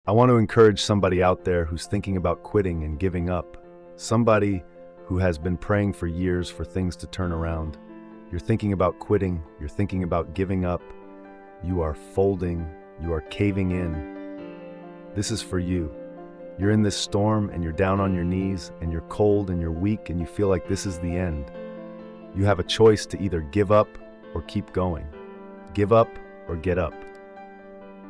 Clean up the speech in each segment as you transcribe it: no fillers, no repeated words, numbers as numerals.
I want to encourage somebody out there who's thinking about quitting and giving up. Somebody who has been praying for years for things to turn around. You're thinking about quitting, you're thinking about giving up. You are folding, you are caving in. This is for you. You're in this storm and you're down on your knees and you're cold and you're weak and you feel like this is the end. You have a choice to either give up or keep going. Give up or get up.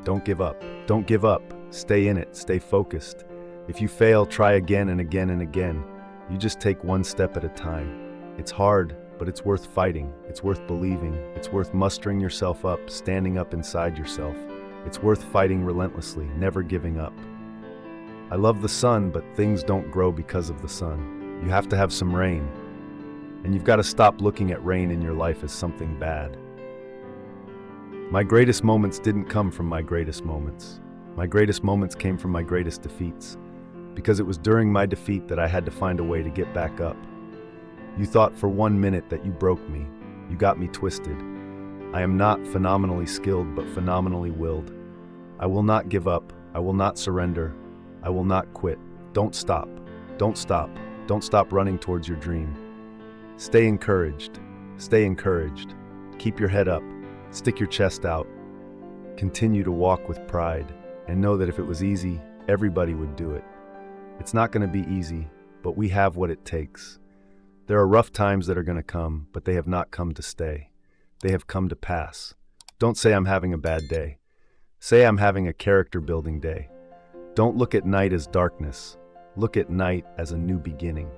Don't give up. Don't give up. Stay in it. Stay focused. If you fail, try again and again and again. You just take one step at a time. It's hard, but it's worth fighting. It's worth believing. It's worth mustering yourself up, standing up inside yourself. It's worth fighting relentlessly, never giving up. I love the sun, but things don't grow because of the sun. You have to have some rain. And you've got to stop looking at rain in your life as something bad. My greatest moments didn't come from my greatest moments. My greatest moments came from my greatest defeats. Because it was during my defeat that I had to find a way to get back up. You thought for 1 minute that you broke me. You got me twisted. I am not phenomenally skilled, but phenomenally willed. I will not give up. I will not surrender. I will not quit. Don't stop. Don't stop. Don't stop running towards your dream. Stay encouraged. Stay encouraged. Keep your head up. Stick your chest out. Continue to walk with pride and know that if it was easy, everybody would do it. It's not going to be easy, but we have what it takes. There are rough times that are going to come, but they have not come to stay. They have come to pass. Don't say I'm having a bad day. Say I'm having a character-building day. Don't look at night as darkness. Look at night as a new beginning.